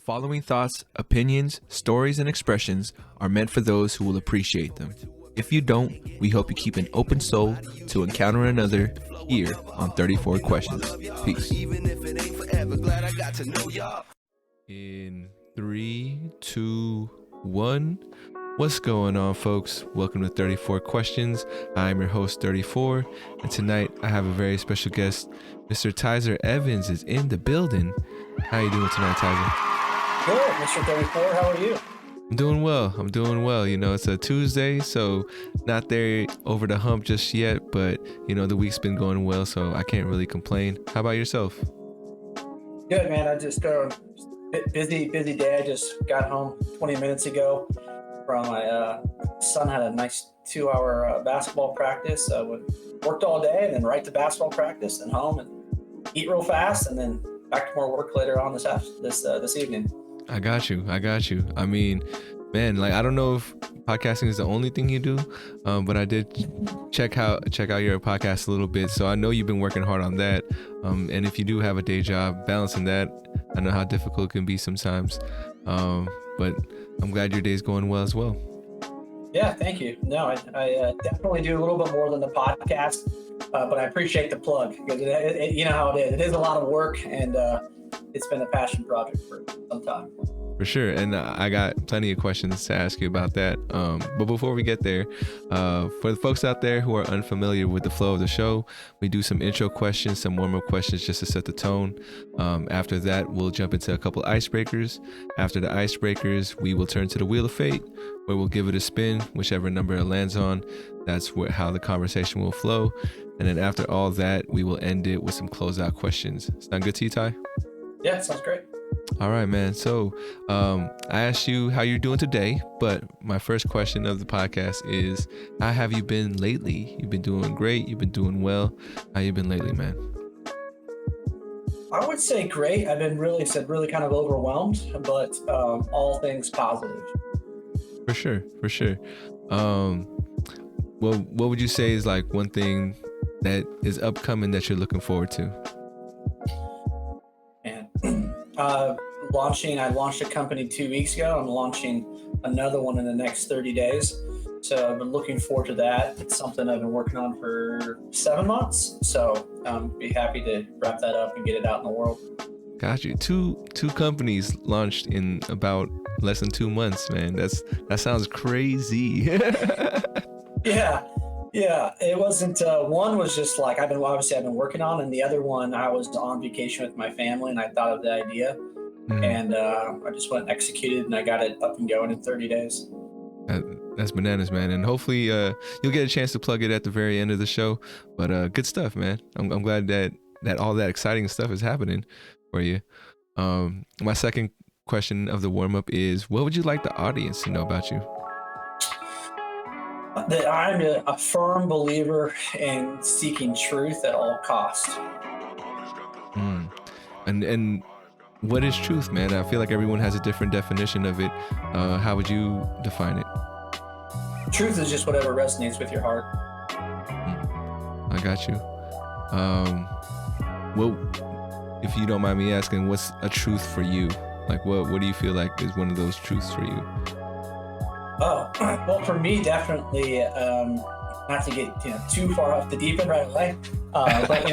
following thoughts, opinions, stories, and expressions are meant for those who will appreciate them. If you don't, we hope you keep an open soul to encounter another here on 34 Questions. Peace. In 3, 2, 1. What's going on, folks? Welcome to 34 Questions. I'm your host, 34, and tonight I have a very special guest. Mr. Tyzer Evans is in the building. How you doing tonight, Tyzer? Good, Mr. 34. How are you? I'm doing well. You know, it's a Tuesday, so not there over the hump just yet, but, you know, the week's been going well, so I can't really complain. How about yourself? Good, man. I just busy day. I just got home 20 minutes ago from my son had a nice 2-hour basketball practice. Worked all day and then right to basketball practice and home and eat real fast and then back to more work later on this evening. I got you. I mean, man, like, I don't know if podcasting is the only thing you do, but I did check out your podcast a little bit. So I know you've been working hard on that. And if you do have a day job, balancing that, I know how difficult it can be sometimes. But I'm glad your day's going well as well. Yeah, thank you. No, I definitely do a little bit more than the podcast, but I appreciate the plug because you know how it is. It is a lot of work, and it's been a passion project for some time. For sure. And I got plenty of questions to ask you about that. But before we get there, for the folks out there who are unfamiliar with the flow of the show, we do some intro questions, some warm-up questions just to set the tone. After that, we'll jump into a couple icebreakers. After the icebreakers, we will turn to the Wheel of Fate, where we'll give it a spin, whichever number it lands on. That's how the conversation will flow. And then after all that, we will end it with some closeout questions. Sound good to you, Ty? Yeah, sounds great. All right, man. So I asked you how you're doing today, but my first question of the podcast is, how have you been lately? You've been doing great. You've been doing well. How you been lately, man? I would say great. I've been really kind of overwhelmed, but all things positive. For sure. Well, what would you say is like one thing that is upcoming that you're looking forward to? I launched a company 2 weeks ago. I'm launching another one in the next 30 days. So I've been looking forward to that. It's something I've been working on for 7 months. So be happy to wrap that up and get it out in the world. Got you. Two companies launched in about less than 2 months, man. That sounds crazy. Yeah, it wasn't. One was just like I've been working on, and the other one I was on vacation with my family, and I thought of the idea, and I just went and executed, and I got it up and going in 30 days. That's bananas, man, and hopefully you'll get a chance to plug it at the very end of the show. But good stuff, man. I'm glad that all that exciting stuff is happening for you. My second question of the warm up is, what would you like the audience to know about you? That I'm a firm believer in seeking truth at all costs. And what is truth, man? I feel like everyone has a different definition of it. How would you define it? Truth is just whatever resonates with your heart. I got you. Well, if you don't mind me asking, what's a truth for you? Like, what do you feel like is one of those truths for you? Oh, well, for me, definitely, not to get too far off the deep end right away, but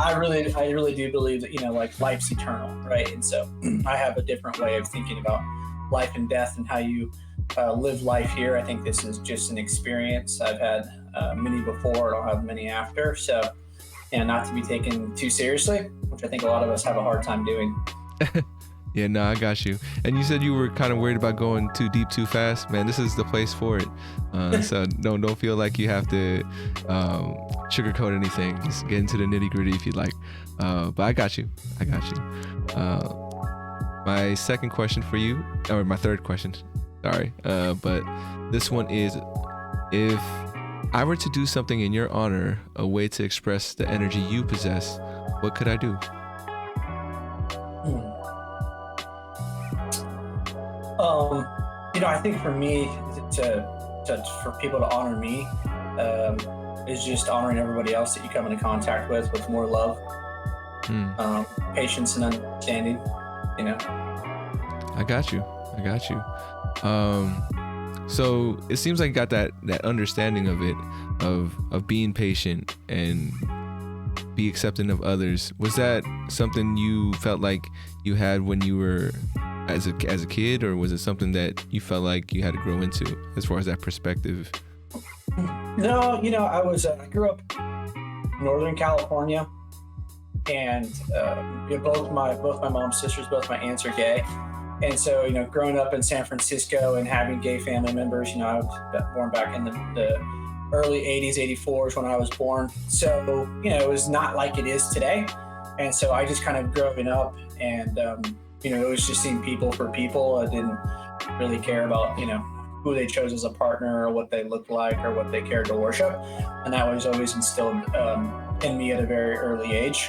I really do believe that like life's eternal, right? And so I have a different way of thinking about life and death and how you live life here. I think this is just an experience. I've had many before, I'll have many after. So, not to be taken too seriously, which I think a lot of us have a hard time doing. Yeah, no, I got you. And you said you were kind of worried about going too deep too fast. Man, this is the place for it. So don't feel like you have to sugarcoat anything. Just get into the nitty gritty if you'd like. But I got you. My second question for you, or my third question, sorry. But this one is, if I were to do something in your honor, a way to express the energy you possess, what could I do? I think for me for people to honor me is just honoring everybody else that you come into contact with more love, patience and understanding. you know. I got you. So it seems like you got that understanding of it, of being patient and be accepting of others. Was that something you felt like you had when you were as a kid, or was it something that you felt like you had to grow into as far as that perspective? No, I grew up in Northern California, and both my mom's sisters, both my aunts are gay. And so, growing up in San Francisco and having gay family members, I was born back in the early 80s, 84 is when I was born. So, it was not like it is today. And so I just kind of growing up, and, it was just seeing people for people. I didn't really care about, who they chose as a partner or what they looked like or what they cared to worship. And that was always instilled in me at a very early age.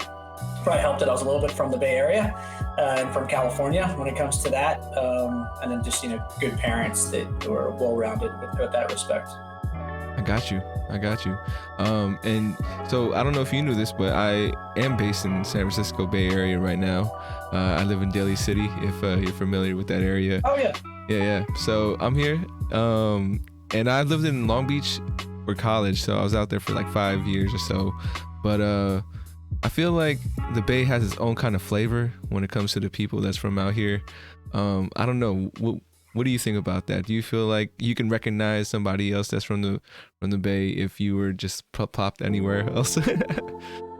Probably helped that I was a little bit from the Bay Area and from California when it comes to that. And then just, good parents that were well-rounded with that respect. I got you. And so I don't know if you knew this, but I am based in San Francisco Bay Area right now. I live in Daly City, if you're familiar with that area. Oh, yeah. Yeah. So I'm here. And I lived in Long Beach for college, so I was out there for like 5 years or so. But I feel like the Bay has its own kind of flavor when it comes to the people that's from out here. I don't know. What do you think about that? Do you feel like you can recognize somebody else that's from the Bay if you were just plopped anywhere else?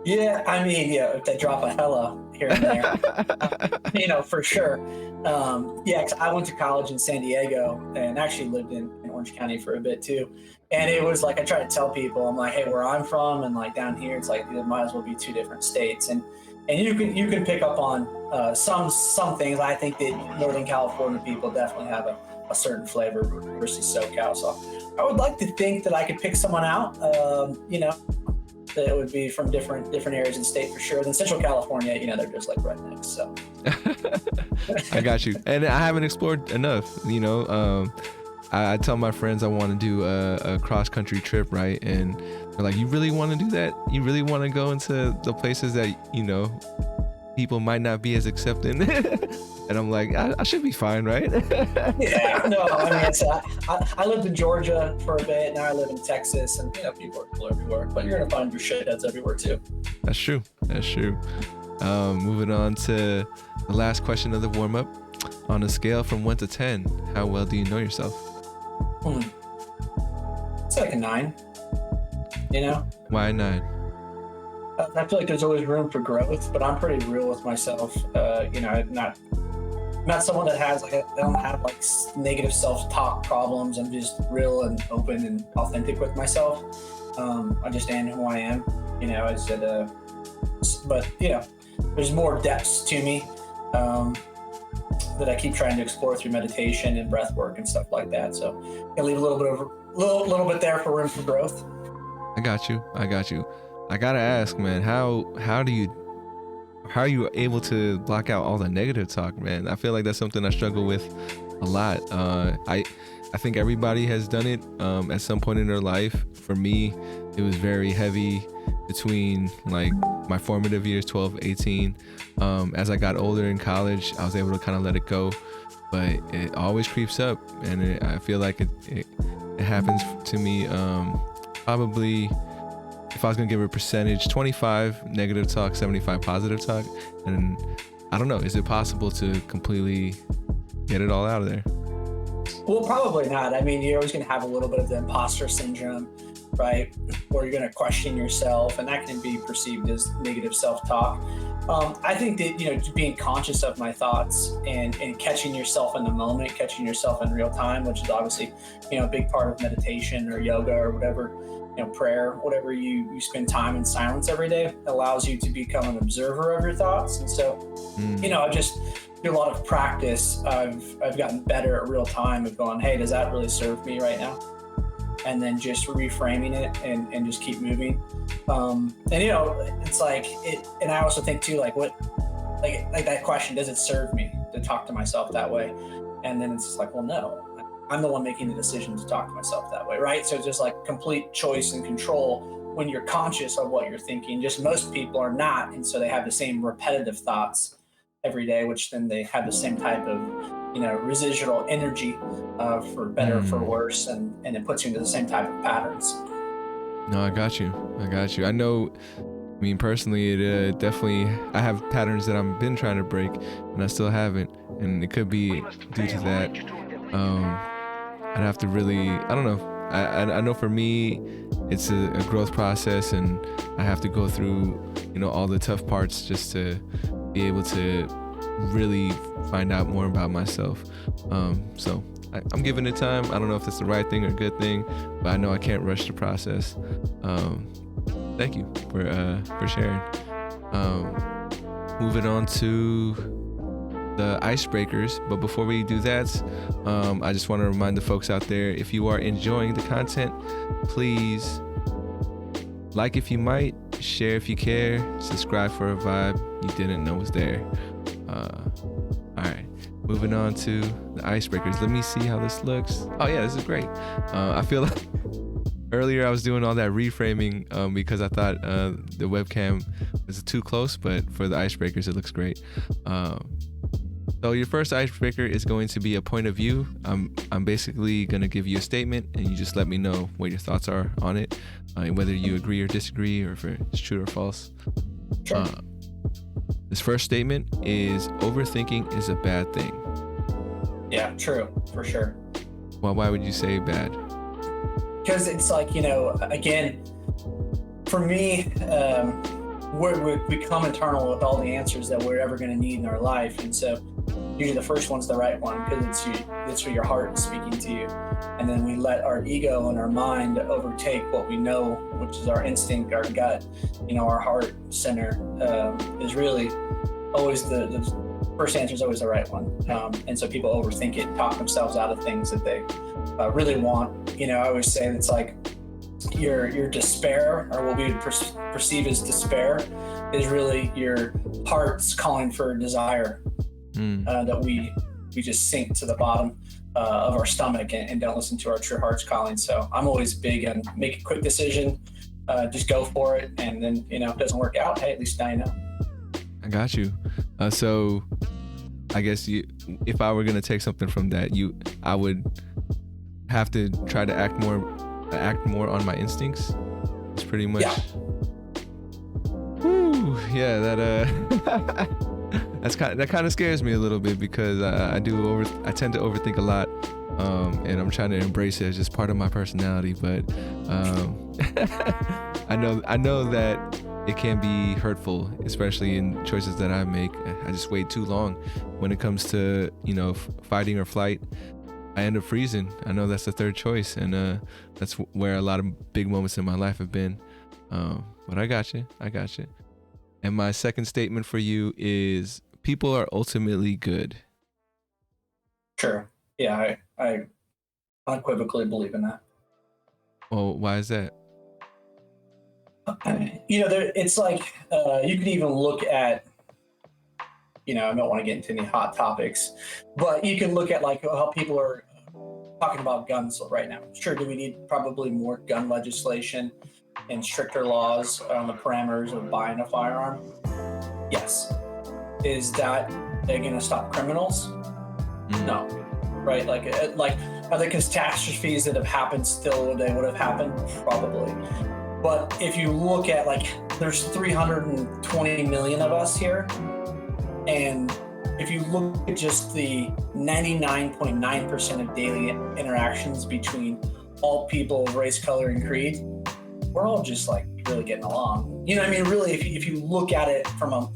Yeah, if they drop a hella here and there, for sure. Cause I went to college in San Diego and actually lived in Orange County for a bit too. And it was like, I try to tell people, I'm like, hey, where I'm from and like down here, it's like, it might as well be two different states. And you can pick up on some things. I think that Northern California people definitely have a certain flavor versus SoCal. So I would like to think that I could pick someone out, that it would be from different areas of the state for sure. Then Central California, they're just like rednecks. So I got you. And I haven't explored enough, I tell my friends I want to do a cross-country trip, right? And they're like, you really want to do that? You really want to go into the places that, people might not be as accepting? And I'm like, I should be fine, right? Yeah, no, I lived in Georgia for a bit. Now I live in Texas, and, people are cool everywhere. But you're going to find your shitheads everywhere, too. That's true. Moving on to the last question of the warm-up. On a scale from 1 to 10, how well do you know yourself? It's like a 9, Why 9? I feel like there's always room for growth, but I'm pretty real with myself. I'm not someone that has I don't have like negative self-talk problems. I'm just real and open and authentic with myself. I understand who I am, I said, but there's more depths to me that I keep trying to explore through meditation and breath work and stuff like that. So I leave a little bit there for room for growth. I got you. I gotta ask, man, how are you able to block out all the negative talk, man? I feel like that's something I struggle with a lot. I think everybody has done it at some point in their life. For me, it was very heavy between like my formative years, 12, 18. As I got older in college, I was able to kind of let it go, but it always creeps up, and I feel like it happens to me probably, if I was gonna give a percentage, 25 negative talk, 75 positive talk. And I don't know, is it possible to completely get it all out of there? Well, probably not. You're always gonna have a little bit of the imposter syndrome, right? Where you're gonna question yourself, and that can be perceived as negative self-talk. I think that, being conscious of my thoughts and catching yourself in the moment, catching yourself in real time, which is obviously, a big part of meditation or yoga or whatever, prayer, whatever you spend time in silence every day, allows you to become an observer of your thoughts. And so, I just do a lot of practice. I've gotten better at real time of going, hey, does that really serve me right now? And then just reframing it and just keep moving. It's like it, and I also think too, like that question, does it serve me to talk to myself that way? And then it's just like, well, no, I'm the one making the decision to talk to myself that way, right? So it's just like complete choice and control when you're conscious of what you're thinking. Just most people are not, and so they have the same repetitive thoughts every day, which then they have the same type of, residual energy, for better or for worse, and it puts you into the same type of patterns. No, I got you. I know, I mean, personally, it definitely, I have patterns that I've been trying to break and I still haven't. And it could be due to that. I'd have to really, I don't know. I know for me, it's a growth process, and I have to go through, all the tough parts just to be able to really find out more about myself. So I'm giving it time. I don't know if it's the right thing or a good thing, but I know I can't rush the process. Thank you for sharing. Moving on to the icebreakers, but before we do that, I just want to remind the folks out there, if you are enjoying the content, please like if you might, share if you care, subscribe for a vibe you didn't know was there. All right, moving on to the icebreakers. Let me see how this looks. Oh yeah, this is great. I feel like earlier I was doing all that reframing because I thought the webcam was too close, but for the icebreakers it looks great. So your first icebreaker is going to be a point of view. I'm basically going to give you a statement, and you just let me know what your thoughts are on it, whether you agree or disagree, or if it's true or false. Sure. This first statement is, overthinking is a bad thing. Yeah, true, for sure. Well, why would you say bad? Because it's like, again, for me, we come internal with all the answers that we're ever going to need in our life. And so usually the first one's the right one, because it's where your heart is speaking to you. And then we let our ego and our mind overtake what we know, which is our instinct, our gut, our heart center, is really always the first answer is always the right one. And so people overthink it, talk themselves out of things that they really want. I always say it's like your despair, or what we would perceive as despair, is really your heart's calling for desire, that we just sink to the bottom of our stomach and don't listen to our true heart's calling. So I'm always big on make a quick decision, just go for it, and then if it doesn't work out, hey, at least now you know. I got you. So I guess if I were gonna take something from that, I would have to try to act more on my instincts. It's pretty much. Yeah. Woo, yeah. That kind of scares me a little bit, because I tend to overthink a lot, and I'm trying to embrace it as just part of my personality. But I know that it can be hurtful, especially in choices that I make. I just wait too long when it comes to fighting or flight. I end up freezing. I know that's the third choice, and that's where a lot of big moments in my life have been. But I got you. And my second statement for you is, people are ultimately good. Sure. Yeah, I unequivocally believe in that. Well, why is that? It's like, you could even look at, I don't want to get into any hot topics, but you can look at like how people are talking about guns right now. Sure, do we need probably more gun legislation and stricter laws on the parameters of buying a firearm? Yes. Is that going to stop criminals? No. Right? Like are the catastrophes that have happened still, they would have happened? Probably. But if you look at, like, there's 320 million of us here, and if you look at just the 99.9% of daily interactions between all people of race, color, and creed, we're all just like really getting along. You know what I mean? Really, if you look at it from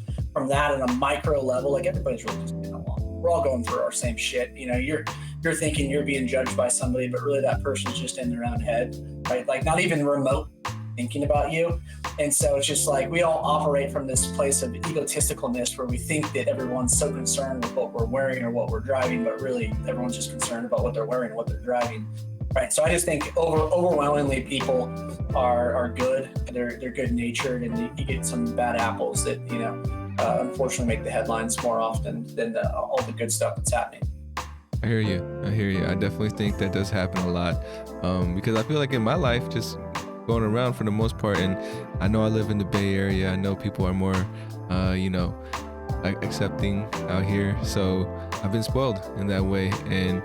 that at a micro level, like, everybody's really just getting along. We're all going through our same shit. You're thinking you're being judged by somebody, but really that person's just in their own head, right? Like, not even remote thinking about you. And so it's just like, we all operate from this place of egotisticalness, where we think that everyone's so concerned with what we're wearing or what we're driving, but really everyone's just concerned about what they're wearing and what they're driving, right? So I just think overwhelmingly people are good. They're good natured, and you get some bad apples that unfortunately make the headlines more often than all the good stuff that's happening. I hear you. I definitely think that does happen a lot, because I feel like in my life, just going around for the most part, and I know I live in the Bay Area, I know people are more like accepting out here. So I've been spoiled in that way, and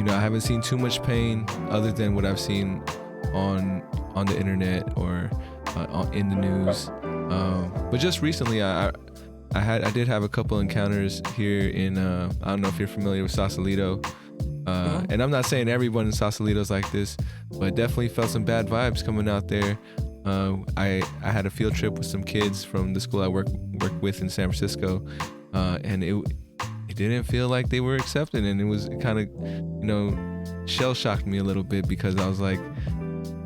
I haven't seen too much pain other than what I've seen on the internet or in the news. But just recently, I did have a couple encounters here in I don't know if you're familiar with Sausalito. And I'm not saying everyone in Sausalito is like this, but definitely felt some bad vibes coming out there. I had a field trip with some kids from the school I work with in San Francisco, and it didn't feel like they were accepted, and it was kind of shell shocked me a little bit, because I was like,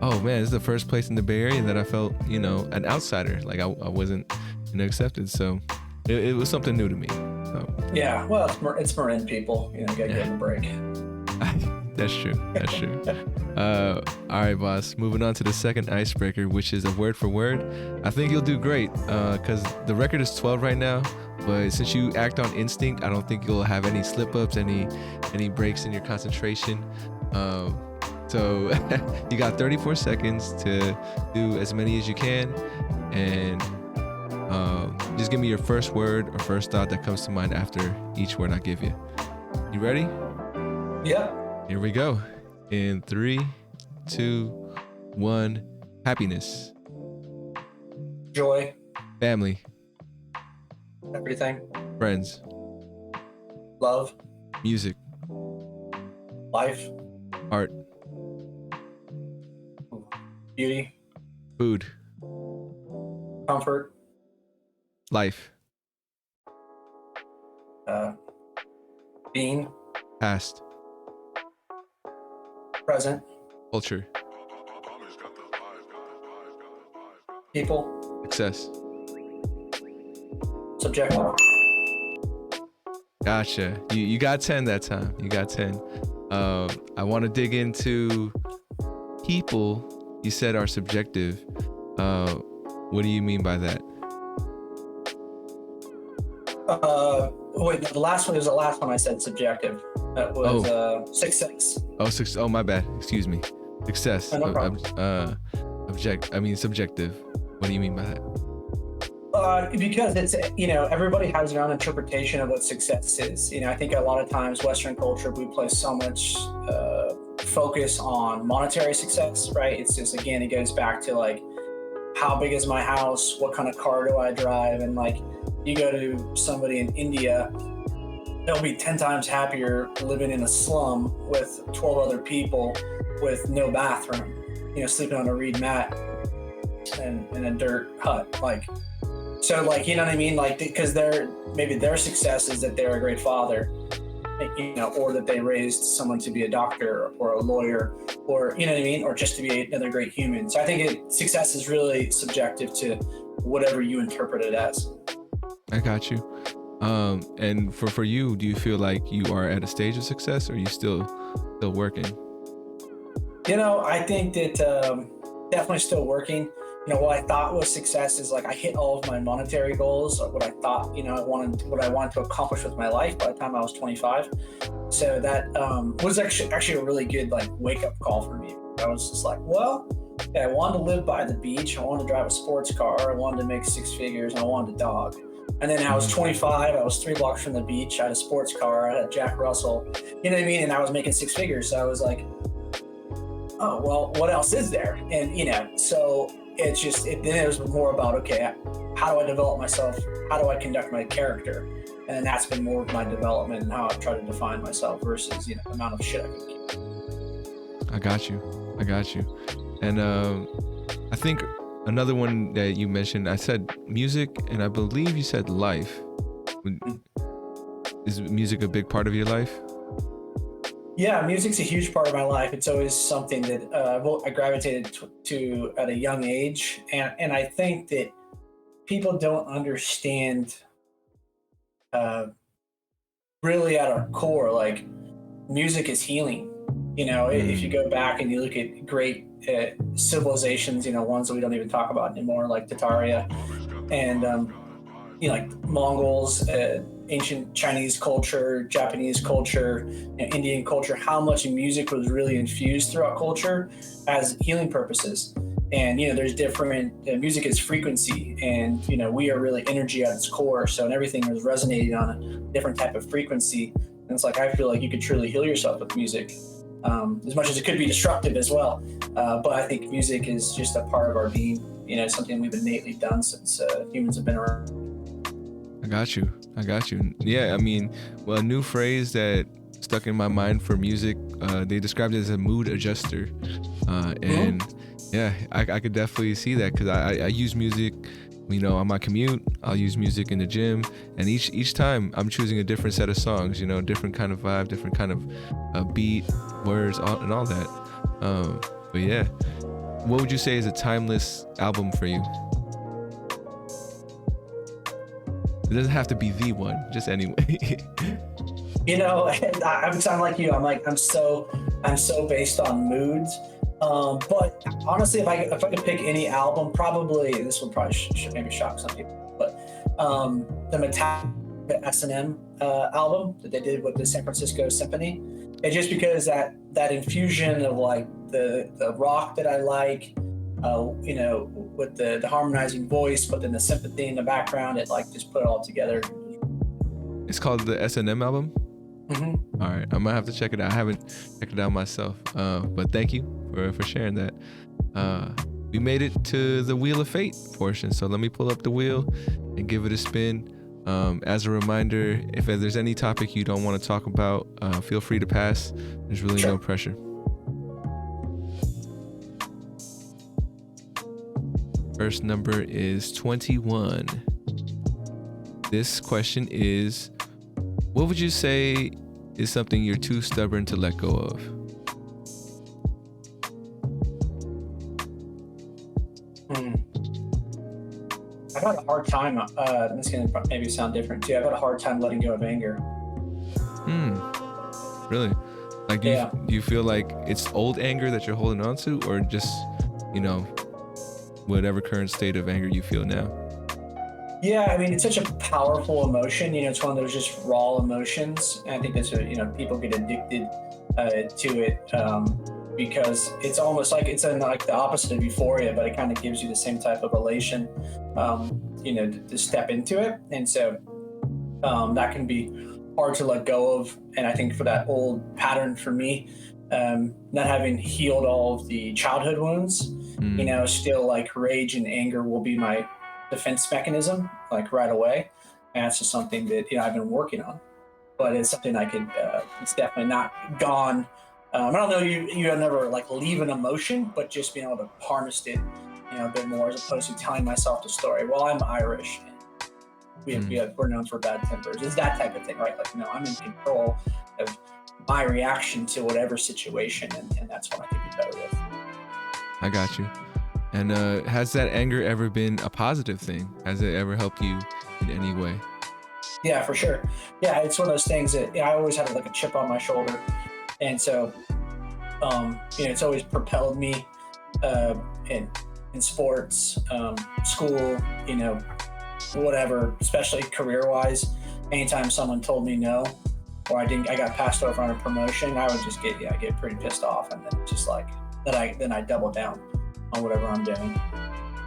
oh man, this is the first place in the Bay Area that I felt an outsider, like I wasn't accepted. So it was something new to me. So. Yeah, well, it's Marin people, gotta give them a break. That's true. All right, boss. Moving on to the second icebreaker, which is a word for word. I think you'll do great, because the record is 12 right now. But since you act on instinct, I don't think you'll have any slip-ups, any breaks in your concentration. So you got 34 seconds to do as many as you can, and just give me your first word or first thought that comes to mind after each word I give you. You ready? Yep. Here we go. In 3, 2, 1. Happiness. Joy. Family. Everything. Friends. Love. Music. Life. Art. Beauty. Food. Comfort. Life. Being. Past. Present. Culture. People. Success. Subjective. Gotcha. You got 10 that time. You got 10. I want to dig into people you said are subjective. What do you mean by that? Wait, the last one was the last one I said subjective. That was success. Oh, my bad. Excuse me. Success. No problem. Subjective. What do you mean by that? Because it's, everybody has their own interpretation of what success is. I think a lot of times Western culture, we place so much focus on monetary success, right? It's just, again, it goes back to like, how big is my house? What kind of car do I drive? And like, you go to somebody in India, they'll be 10 times happier living in a slum with 12 other people with no bathroom, sleeping on a reed mat and in a dirt hut. Like, so like, you know what I mean? Like, because maybe their success is that they're a great father, or that they raised someone to be a doctor or a lawyer, or, you know what I mean? Or just to be another great human. So I think success is really subjective to whatever you interpret it as. I got you. And for you, do you feel like you are at a stage of success, or are you still working? I think that definitely still working. What I thought was success is like I hit all of my monetary goals, or what I thought, what I wanted to accomplish with my life by the time I was 25. So that was actually a really good like wake up call for me. I was just like, well, yeah, I wanted to live by the beach. I wanted to drive a sports car. I wanted to make 6 figures, and I wanted a dog. And then I was 25. I was 3 blocks from the beach. I had a sports car. I had a Jack Russell. You know what I mean? And I was making 6 figures. So I was like, oh, well, what else is there? And, so it's just, then it was more about, okay, how do I develop myself? How do I conduct my character? And then that's been more of my development and how I've tried to define myself versus, the amount of shit I can keep. I got you. And I think another one that you mentioned, I said music, and I believe you said life. Is music a big part of your life? Yeah, music's a huge part of my life. It's always something that I gravitated to at a young age. And I think that people don't understand really at our core, like music is healing. If you go back and you look at great civilizations, ones that we don't even talk about anymore, like Tataria and, like Mongols, ancient Chinese culture, Japanese culture, Indian culture, how much music was really infused throughout culture as healing purposes. And there's different music is frequency, and we are really energy at its core. So and everything is resonating on a different type of frequency. And it's like I feel like you could truly heal yourself with music, as much as it could be destructive as well. But I think music is just a part of our being. Something we've innately done since humans have been around. I got you. Yeah, I mean, well, a new phrase that stuck in my mind for music, they described it as a mood adjuster. And yeah, I could definitely see that, because I use music, on my commute. I'll use music in the gym, and each time I'm choosing a different set of songs, different kind of vibe, different kind of beat, words, and all that. But yeah, what would you say is a timeless album for you? It doesn't have to be the one, just anyway. I would sound like you. I'm so based on moods. But honestly, if I could pick any album, probably this will probably maybe shock some people, but the Metallica S&M album that they did with the San Francisco Symphony, and just because that infusion of like the rock that I like, with the harmonizing voice, but then the sympathy in the background, it like just put it all together. It's called the S&M album? Mm-hmm. All right, I might have to check it out. I haven't checked it out myself, but thank you for sharing that. We made it to the Wheel of Fate portion, so let me pull up the wheel and give it a spin. As a reminder, if there's any topic you don't want to talk about, feel free to pass. There's really no pressure. First number is 21. This question is, what would you say is something you're too stubborn to let go of? I've had a hard time, this is going to maybe sound different too, I've had a hard time letting go of anger. Really? Like, do you feel like it's old anger that you're holding on to, or just, whatever current state of anger you feel now? Yeah, I mean, it's such a powerful emotion. It's one of those just raw emotions. And I think that's people get addicted to it because it's almost like it's like the opposite of euphoria, but it kind of gives you the same type of elation, to step into it. And so that can be hard to let go of. And I think for that old pattern for me, not having healed all of the childhood wounds, still like rage and anger will be my defense mechanism, like right away. And that's just something that I've been working on, but it's something I could it's definitely not gone. I don't know, you never like leave an emotion, but just being able to harness it a bit more, as opposed to telling myself the story, well, I'm Irish and we're known for bad tempers. It's that type of thing, right? Like, I'm in control of my reaction to whatever situation, and that's what I could be better with. I got you. And has that anger ever been a positive thing? Has it ever helped you in any way? Yeah, for sure. Yeah, it's one of those things that I always had like a chip on my shoulder, and so it's always propelled me in sports, school, whatever, especially career-wise. Anytime someone told me no, or I got passed over on a promotion, I would just get pretty pissed off, and then just like then I double down on whatever I'm doing.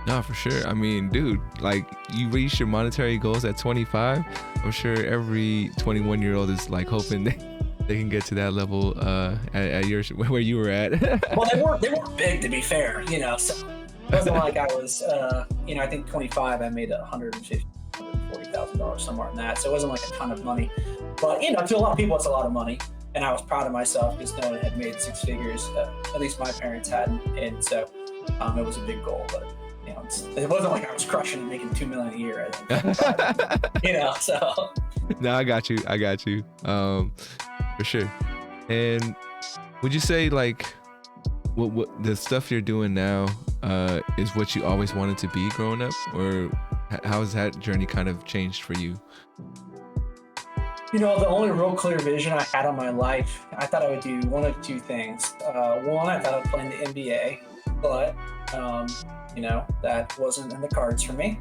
No, for sure. I mean, dude, like, you reached your monetary goals at 25. I'm sure every 21-year-old is like hoping they can get to that level at where you were at. Well, they weren't big, to be fair, so it wasn't like I was I think 25 I made $140,000 somewhere in that, so it wasn't like a ton of money, but to a lot of people it's a lot of money, and I was proud of myself because no one had made six figures, at least my parents hadn't, and so it was a big goal, but it wasn't like I was crushing and making $2 million a year, I think. So. No, I got you. For sure. And would you say like what the stuff you're doing now is what you always wanted to be growing up, or how has that journey kind of changed for you? The only real clear vision I had on my life, I thought I would do one of two things. One, I thought I would play in the NBA, but that wasn't in the cards for me.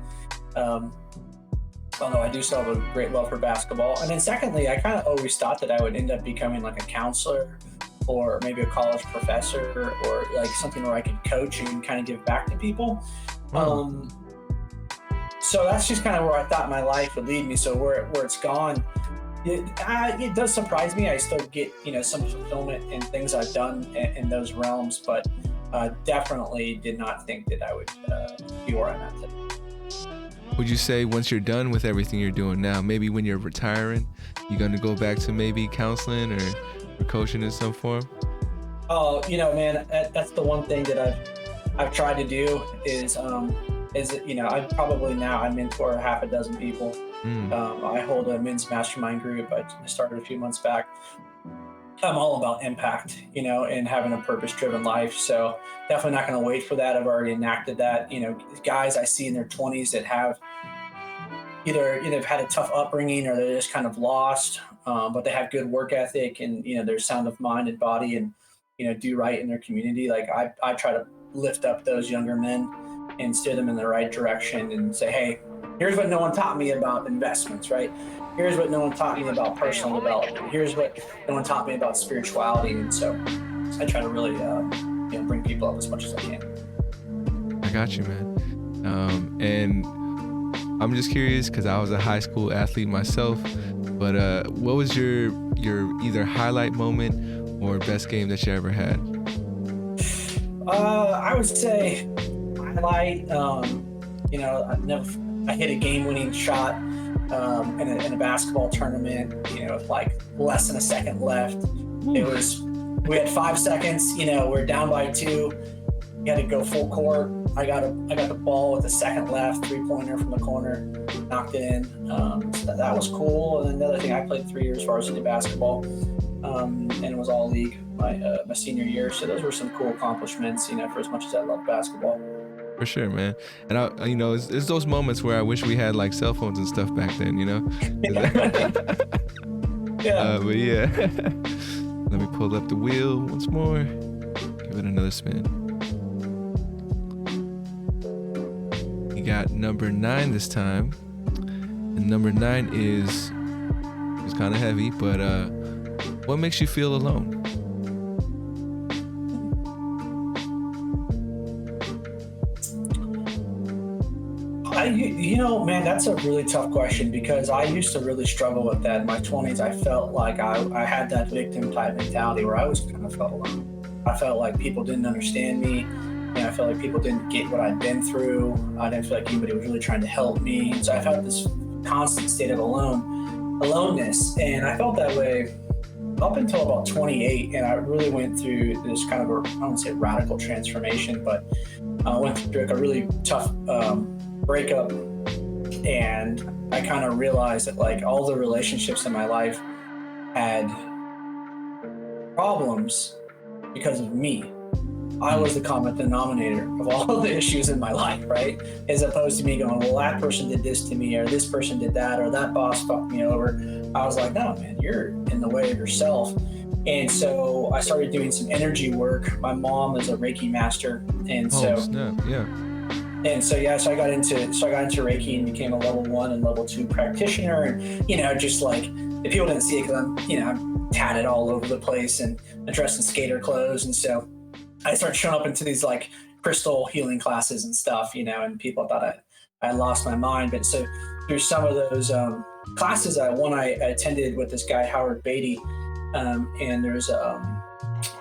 Although I do still have a great love for basketball. And then secondly, I kind of always thought that I would end up becoming like a counselor or maybe a college professor, or like something where I could coach and kind of give back to people. Wow. So that's just kind of where I thought my life would lead me. So where it's gone, it does surprise me. I still get, some fulfillment in things I've done in those realms, but definitely did not think that I would be where I'm at today. Would you say once you're done with everything you're doing now, maybe when you're retiring, you're going to go back to maybe counseling or coaching in some form? Oh, man, that's the one thing that I've tried to do is I mentor half a dozen people. I hold a men's mastermind group. I started a few months back. I'm all about impact, and having a purpose-driven life. So definitely not going to wait for that. I've already enacted that. Guys I see in their 20s that have either have had a tough upbringing, or they're just kind of lost, but they have good work ethic, and they're sound of mind and body, and do right in their community. Like I try to lift up those younger men and steer them in the right direction, and say, hey, here's what no one taught me about investments, right? Here's what no one taught me about personal development. Here's what no one taught me about spirituality. And so I try to really bring people up as much as I can. I got you, man. And I'm just curious, because I was a high school athlete myself, but what was your either highlight moment or best game that you ever had? I would say highlight, I hit a game-winning shot in a basketball tournament, with like less than a second left. We had 5 seconds, we're down by 2. You had to go full court. I got the ball with a second left, 3-pointer from the corner, knocked it in. So that was cool. And another thing, I played 3 years varsity basketball, and it was all league my senior year. So those were some cool accomplishments, for as much as I love basketball. For sure, man. And it's those moments where I wish we had like cell phones and stuff back then, Yeah. But yeah, let me pull up the wheel once more. Give it another spin. We got number 9 this time, and number 9 is kind of heavy, but what makes you feel alone? Man, that's a really tough question, because I used to really struggle with that in my 20s. I felt like I had that victim type mentality where I always kind of felt alone. I felt like people didn't understand me, and I felt like people didn't get what I'd been through. I didn't feel like anybody was really trying to help me. And so I felt this constant state of aloneness. And I felt that way up until about 28. And I really went through this kind of I don't say radical transformation, but I went through like a really tough breakup, and I kind of realized that like all the relationships in my life had problems because of me. I was the common denominator of all the issues in my life, right? As opposed to me going, well, that person did this to me, or this person did that, or that boss fucked me over. I was like, no, man, you're in the way of yourself. And so I started doing some energy work. My mom is a Reiki master, and so so I got into Reiki and became a level 1 and level 2 practitioner. And just like the people didn't see it because I'm tatted all over the place and I'm dressed in skater clothes, and so I started showing up into these like crystal healing classes and stuff, and people thought I lost my mind. But so through some of those classes, I attended with this guy Howard Beatty, and there's a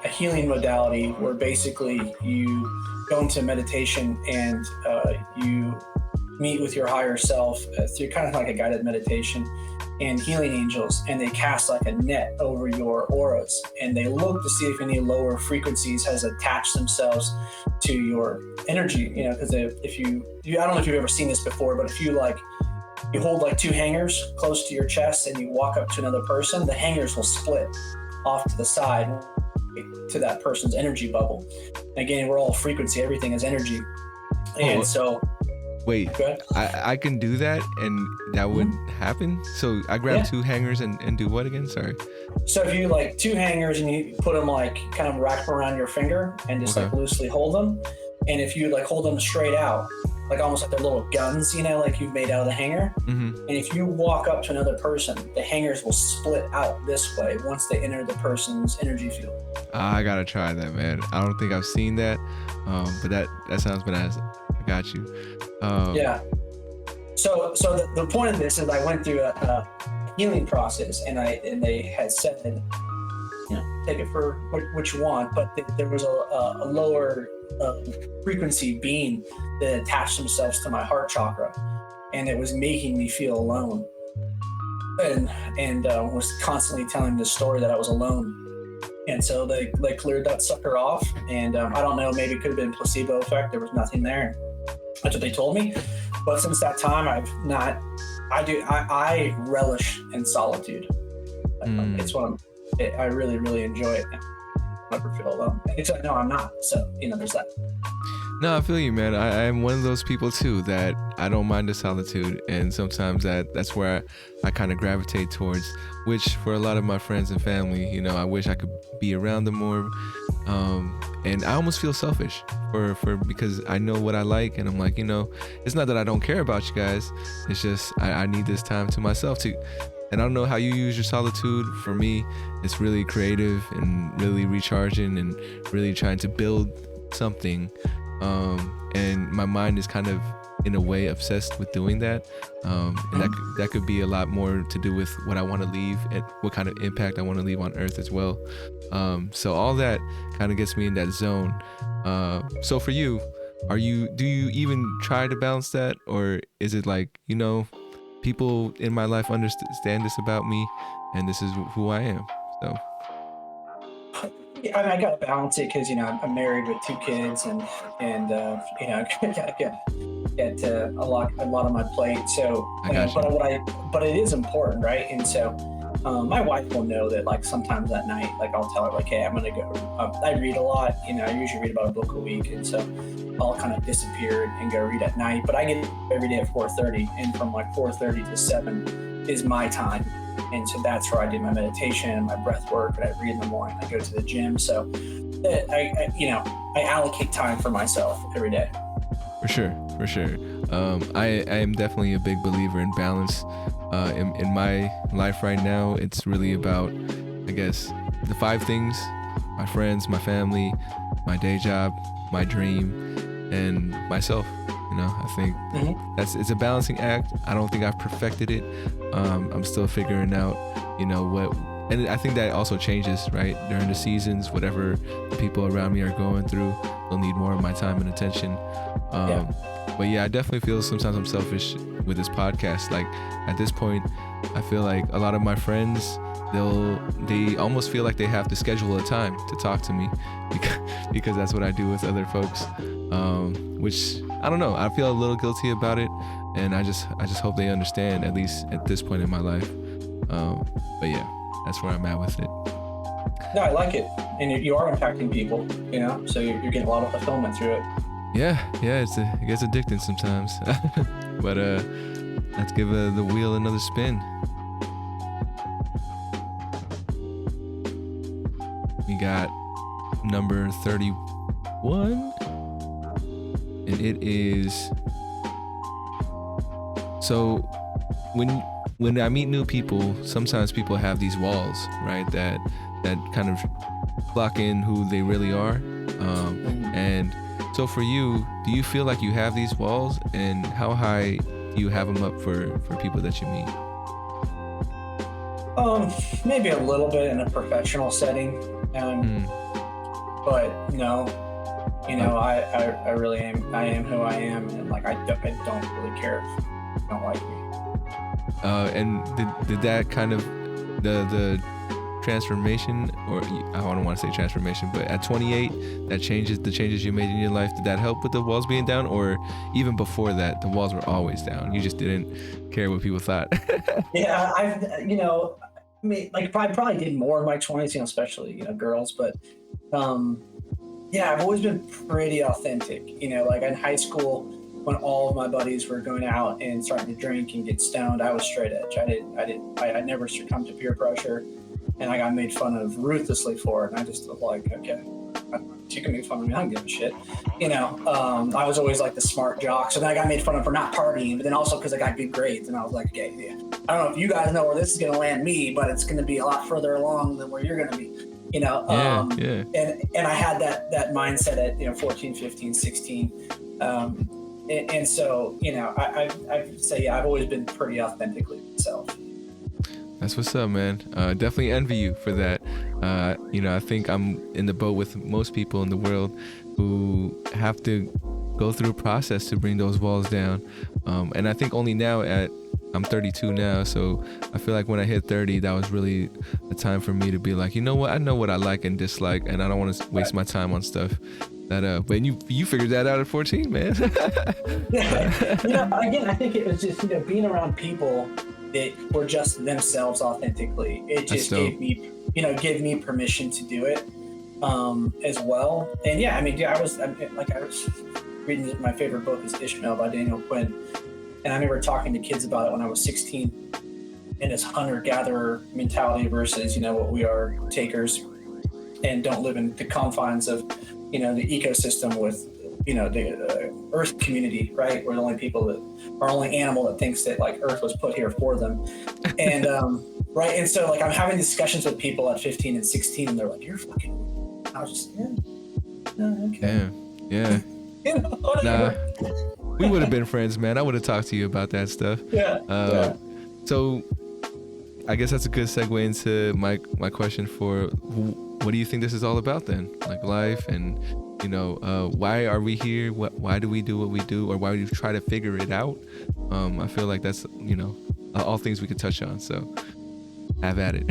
healing modality where basically you go into meditation and you meet with your higher self through kind of like a guided meditation, and healing angels, and they cast like a net over your auras, and they look to see if any lower frequencies has attached themselves to your energy, because if you I don't know if you've ever seen this before, but if you hold like 2 hangers close to your chest and you walk up to another person, the hangers will split off to the side to that person's energy bubble. Again, we're all frequency, everything is energy. And so wait, I can do that and that would happen? So I grab 2 hangers and do what again? Sorry. So if you 2 hangers and you put them kind of wrap around your finger and just loosely hold them, and if you hold them straight out, like almost like they're little guns, like you've made out of the hanger. Mm-hmm. And if you walk up to another person, the hangers will split out this way once they enter the person's energy field. I gotta try that, man. I don't think I've seen that, but that sounds bananas. I got you. Yeah. So the point of this is I went through a healing process, and they had said, take it for what you want, but there was a lower frequency being that attached themselves to my heart chakra, and it was making me feel alone, and was constantly telling the story that I was alone. And so they cleared that sucker off, and I don't know, maybe it could have been placebo effect. There was nothing there. That's what they told me. But since that time, I relish in solitude. It's what I really, really enjoy it. I never feel alone. Except, no, I'm not. So, there's that. No, I feel you, man. I am one of those people too that I don't mind the solitude, and sometimes that's where I kind of gravitate towards. Which for a lot of my friends and family, I wish I could be around them more. And I almost feel selfish because I know what I like, and I'm like, it's not that I don't care about you guys. It's just I need this time to myself too. And I don't know how you use your solitude. For me, it's really creative and really recharging and really trying to build something. And my mind is kind of, in a way, obsessed with doing that. And that could be a lot more to do with what I want to leave and what kind of impact I want to leave on Earth as well. So all that kind of gets me in that zone. So for you, do you even try to balance that, or is it like, people in my life understand this about me, and this is who I am? So I gotta balance it because I'm married with 2 kids, and gotta get a lot on my plate. So, but it is important, right? And so, my wife will know that, like, sometimes at night, like, I'll tell her, like, hey, I'm gonna go. I read a lot. I usually read about a book a week, and so I'll kind of disappear and go read at night. But I get up every day at 4:30, and from like 4:30 to 7 is my time. And so that's where I do my meditation and my breath work, and I read in the morning. I go to the gym. So I allocate time for myself every day. For sure. I am definitely a big believer in balance. In my life right now, it's really about, I guess, the 5 things: my friends, my family, my day job, my dream, and myself. I think it's a balancing act. I don't think I've perfected it. I'm still figuring out, what, and I think that also changes, right? During the seasons, whatever the people around me are going through, they'll need more of my time and attention. But yeah, I definitely feel sometimes I'm selfish with this podcast. Like, at this point, I feel like a lot of my friends, they almost feel like they have to schedule a time to talk to me because that's what I do with other folks. Which, I don't know, I feel a little guilty about it, and I just hope they understand, at least at this point in my life. But yeah, that's where I'm at with it. No, I like it, and you are impacting people, so you're getting a lot of fulfillment through it. Yeah, it gets addicting sometimes. But let's give the wheel another spin. We got number 31, and it is, so when I meet new people, sometimes people have these walls, right, that kind of block in who they really are. And so for you, do you feel like you have these walls, and how high do you have them up for people that you meet? Maybe a little bit in a professional setting, but no, I really am. I am who I am, and like I don't really care if you don't like me. And did that kind of the transformation, or I don't want to say transformation, but at 28, the changes you made in your life, did that help with the walls being down, or even before that, the walls were always down? You just didn't care what people thought. Yeah, I probably did more in my 20s, especially, girls, but yeah, I've always been pretty authentic, like in high school, when all of my buddies were going out and starting to drink and get stoned, I was straight edge. I never succumbed to peer pressure, and I got made fun of ruthlessly for it. And I just was like, okay, You can make fun of me, I don't give a shit. I was always like the smart jock. So then I got made fun of for not partying, but then also because I got good grades. And I was like, okay, yeah, I don't know if you guys know where this is going to land me, but it's going to be a lot further along than where you're going to be, And I had that mindset at, 14, 15, 16. And so, I say, I've always been pretty authentically myself. That's what's up, man. Definitely envy you for that. I think I'm in the boat with most people in the world who have to go through a process to bring those walls down. And I think only now I'm 32 now, so I feel like when I hit 30, that was really a time for me to be like, you know what? I know what I like and dislike, and I don't want to waste my time on stuff. But you figured that out at 14, man. Yeah. Again, I think it was just being around people that were just themselves authentically. It just gave me permission to do it as well. And yeah, I was reading, my favorite book is Ishmael by Daniel Quinn, and I remember talking to kids about it when I was 16, and it's hunter-gatherer mentality versus what we are, takers, and don't live in the confines of the ecosystem with the Earth community, right? We're the only people that are only animal that thinks that like Earth was put here for them. And right. And so like I'm having discussions with people at 15 and 16 and they're like, you're fucking, I was just, okay. Yeah. Nah, we would have been friends, man. I would have talked to you about that stuff. Yeah. So I guess that's a good segue into my question for what do you think this is all about then? Like life and why are we here? Why do we do what we do, or why do we try to figure it out? I feel like that's all things we could touch on. So have at it.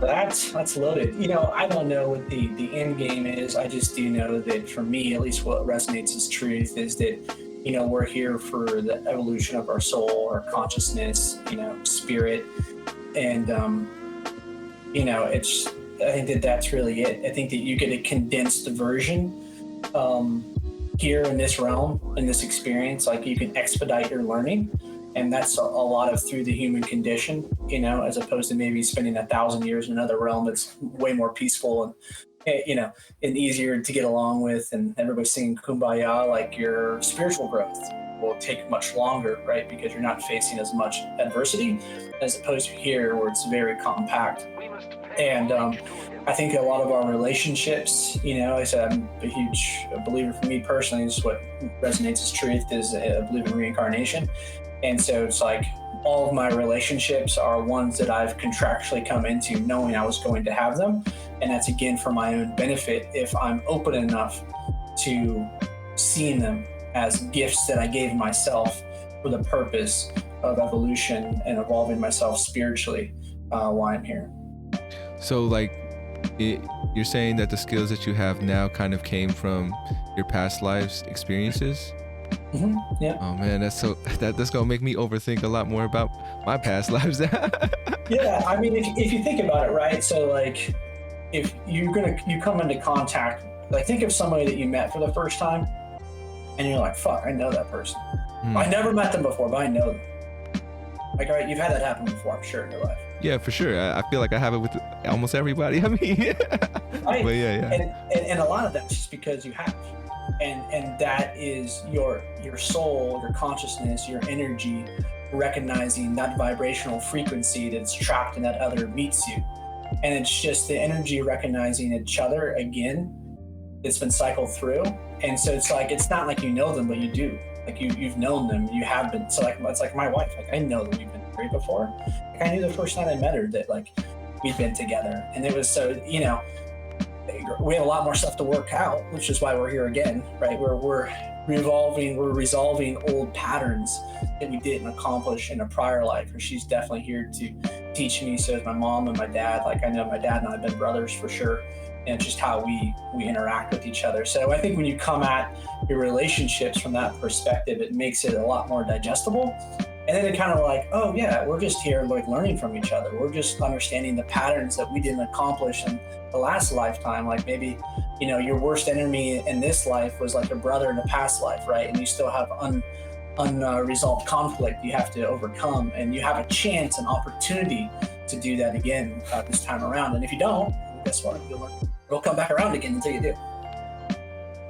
That's loaded. I don't know what the end game is. I just do know that for me, at least what resonates as truth is that we're here for the evolution of our soul, our consciousness, spirit, and it's. I think that's really it. I think that you get a condensed version here in this realm, in this experience. Like you can expedite your learning, and that's a lot of through the human condition, as opposed to maybe spending 1,000 years in another realm that's way more peaceful and and easier to get along with, and everybody's singing Kumbaya. Like your spiritual growth will take much longer, right? Because you're not facing as much adversity as opposed to here where it's very compact. And I think a lot of our relationships, I said I'm a huge believer for me personally, is what resonates as truth is I believe in reincarnation. And so it's like all of my relationships are ones that I've contractually come into knowing I was going to have them. And that's again for my own benefit if I'm open enough to seeing them as gifts that I gave myself for the purpose of evolution and evolving myself spiritually while I'm here. So you're saying that the skills that you have now kind of came from your past lives experiences? Mm-hmm. Yeah. Oh man, that's gonna make me overthink a lot more about my past lives. Yeah, if you think about it, right? So like, if you come into contact, like think of somebody that you met for the first time, and you're like, fuck, I know that person. I never met them before, but I know them. Like, all right, you've had that happen before, I'm sure, in your life. Yeah, for sure. I feel like I have it with almost everybody. Right. But yeah. And a lot of that's just because you have. And that is your soul, your consciousness, your energy, recognizing that vibrational frequency that's trapped in that other meets you. And it's just the energy recognizing each other again. It's been cycled through. And so it's like, it's not like you know them, but you do. Like you've known them, you have been. So like, it's like my wife, like I know that we've been married before. Like I knew the first night I met her that like we'd been together. And it was so, we have a lot more stuff to work out, which is why we're here again, right? We're resolving old patterns that we didn't accomplish in a prior life. Or she's definitely here to teach me. So is my mom and my dad. Like I know my dad and I have been brothers for sure. And just how we interact with each other. So I think when you come at your relationships from that perspective, it makes it a lot more digestible. And then it kind of like, oh yeah, we're just here like learning from each other. We're just understanding the patterns that we didn't accomplish in the last lifetime. Like maybe, your worst enemy in this life was like a brother in a past life, right? And you still have unresolved conflict you have to overcome. And you have a chance, an opportunity to do that again this time around. And if you don't, guess what? It'll come back around again until you do.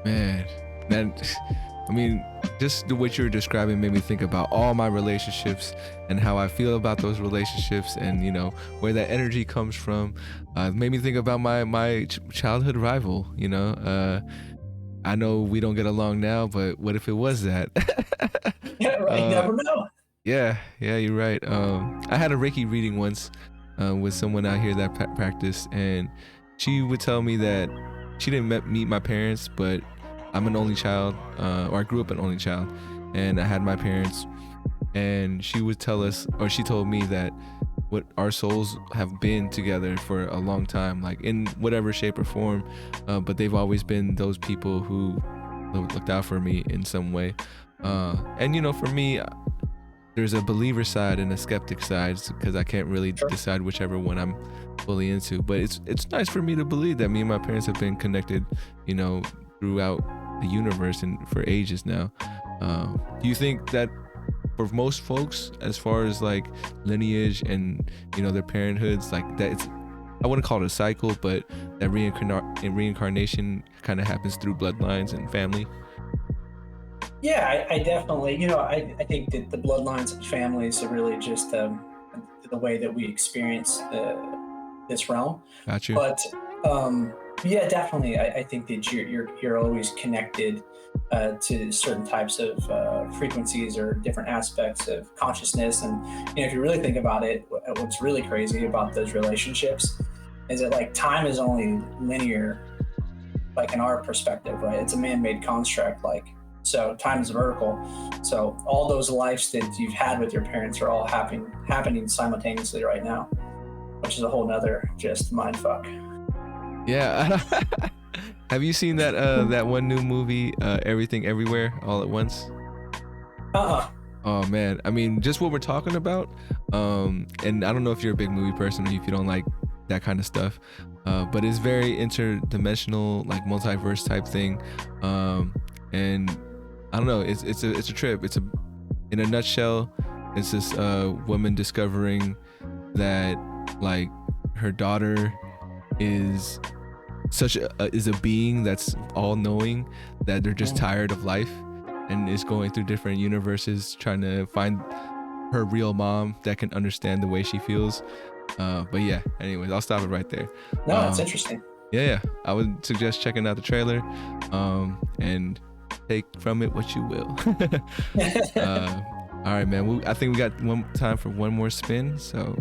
Man, that, I mean, just what you were describing made me think about all my relationships and how I feel about those relationships, and where that energy comes from. Made me think about my childhood rival. I know we don't get along now, but what if it was that? Yeah, right. Never know. Yeah, you're right. I had a Reiki reading once with someone out here that practiced, and she would tell me that she didn't meet my parents, but I'm an only child, or I grew up an only child, and I had my parents, and she would tell us, or she told me that what our souls have been together for a long time, like in whatever shape or form, but they've always been those people who looked out for me in some way. And for me, there's a believer side and a skeptic side, because I can't really decide whichever one I'm fully into. But it's nice for me to believe that me and my parents have been connected, throughout the universe and for ages now. Do you think that for most folks, as far as like lineage and their parenthoods, like that, I wouldn't call it a cycle, but that reincarnation kind of happens through bloodlines and family? Yeah, I definitely, I think that the bloodlines and families are really just the way that we experience this realm. Got you. But yeah, definitely, I think that you're always connected to certain types of frequencies or different aspects of consciousness. And if you really think about it, what's really crazy about those relationships is that like time is only linear, like in our perspective, right? It's a man-made construct, like. So time is vertical. So all those lives that you've had with your parents are all happening simultaneously right now, which is a whole nother just mind fuck. Yeah. Have you seen that one new movie, Everything Everywhere All at Once? Oh man, I mean, just what we're talking about. And I don't know if you're a big movie person or if you don't like that kind of stuff, but it's very interdimensional, like multiverse type thing. And I don't know, it's a trip. In a nutshell, it's this woman discovering that like her daughter is is a being that's all knowing, that they're just tired of life and is going through different universes trying to find her real mom that can understand the way she feels. But yeah, anyways, I'll stop it right there. No, that's interesting. Yeah, I would suggest checking out the trailer, and take from it what you will. All right, man. I think we got time for one more spin, so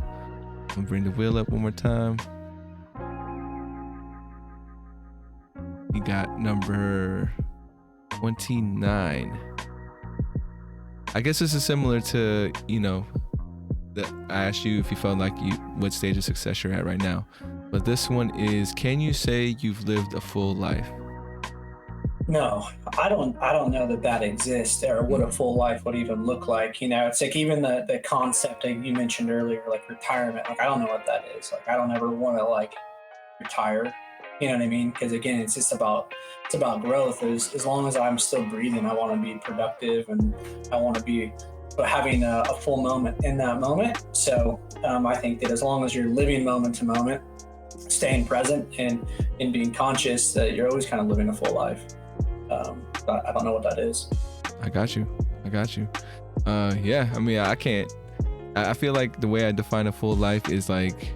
I'm gonna bring the wheel up one more time. We got number 29. I guess this is similar to, I asked you if you felt like what stage of success you're at right now. But this one is, can you say you've lived a full life? No, I don't know that exists, or what a full life would even look like. It's like even the concept that you mentioned earlier, like retirement, like I don't know what that is. Like I don't ever want to like retire. You know what I mean? Because again, it's about growth. As long as I'm still breathing, I want to be productive, and I want to be having a full moment in that moment. So I think that as long as you're living moment to moment, staying present and being conscious, that you're always kind of living a full life. But I don't know what that is. I got you. Yeah, I mean, I feel like the way I define a full life is like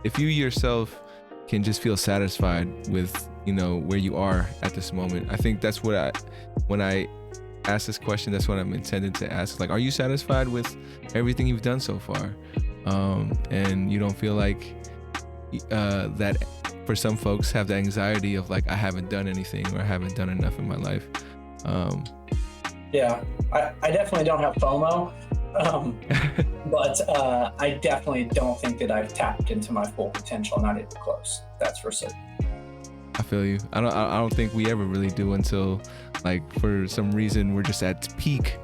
if you yourself can just feel satisfied with where you are at this moment. I think that's what when I ask this question, that's what I'm intended to ask. Like, are you satisfied with everything you've done so far? And you don't feel like that for some folks have the anxiety of like, I haven't done anything or I haven't done enough in my life. Yeah, I definitely don't have FOMO, but I definitely don't think that I've tapped into my full potential. Not even close. That's for certain. I feel you. I don't think we ever really do until like for some reason we're just at peak,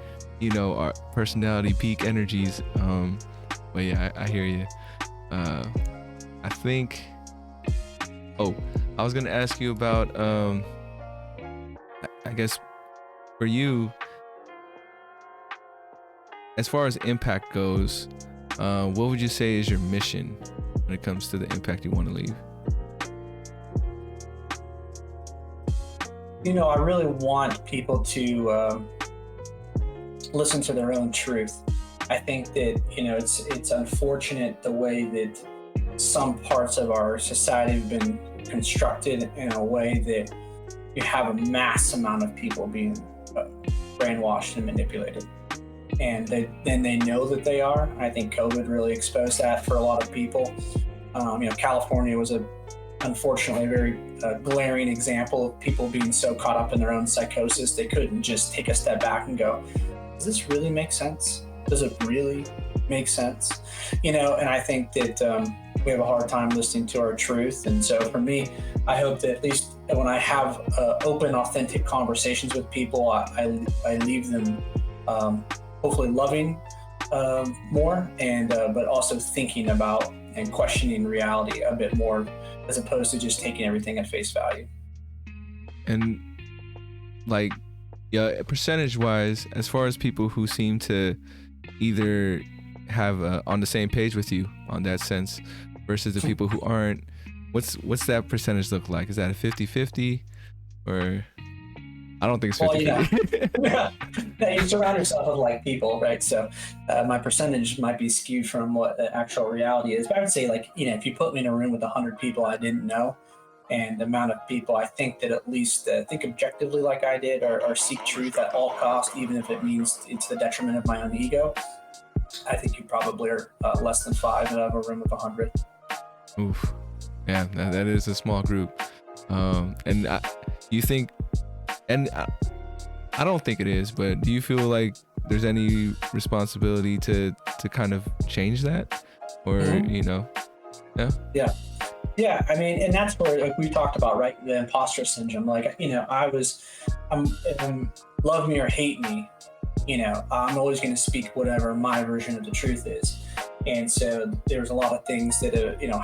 our personality peak energies. But yeah, I hear you. I think. Oh, I was gonna ask you about. I guess for you, as far as impact goes, what would you say is your mission when it comes to the impact you want to leave? I really want people to listen to their own truth. I think that, it's unfortunate the way that some parts of our society have been constructed in a way that you have a mass amount of people being brainwashed and manipulated. And then they know that they are. I think COVID really exposed that for a lot of people. California was unfortunately a very glaring example of people being so caught up in their own psychosis they couldn't just take a step back and go, does this really make sense? Does it really make sense? And I think that we have a hard time listening to our truth. And so for me, I hope that at least when I have open, authentic conversations with people, I leave them hopefully loving more, and but also thinking about and questioning reality a bit more, as opposed to just taking everything at face value. And like, yeah, percentage wise, as far as people who seem to either have on the same page with you on that sense versus the people who aren't, what's that percentage look like? Is that a 50-50 or? I don't think it's 50-50. Yeah, you surround yourself with like people, right? So my percentage might be skewed from what the actual reality is. But I would say, like, if you put me in a room with 100 people I didn't know, and the amount of people I think that at least think objectively like I did, or seek truth at all costs, even if it means it's the detriment of my own ego, I think you probably are less than 5 out of a room of 100. Oof. Yeah, that is a small group. And you think, and I don't think it is, but do you feel like there's any responsibility to kind of change that, or Yeah, I mean, and that's where, like we talked about, right, the imposter syndrome. Like, love me or hate me, I'm always going to speak whatever my version of the truth is. And so there's a lot of things that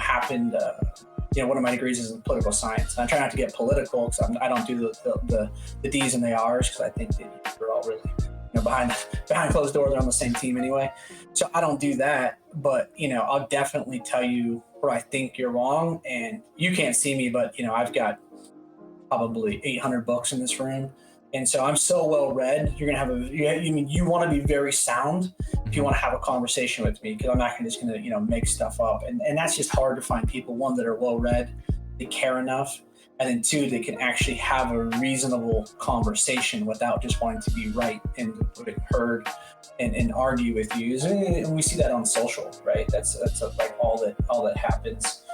happened. One of my degrees is in political science. And I try not to get political because I don't do the D's and the R's, because I think that we're all really, behind closed doors, they're on the same team anyway. So I don't do that. But, I'll definitely tell you where I think you're wrong. And you can't see me, but, I've got probably 800 books in this room. And so I'm so well read. You're going to have you want to be very sound if you want to have a conversation with me, because I'm not just going to, make stuff up. And that's just hard to find people, one, that are well read, they care enough, and then two, they can actually have a reasonable conversation without just wanting to be right and heard and argue with you. And we see that on social, right? That's like all that happens.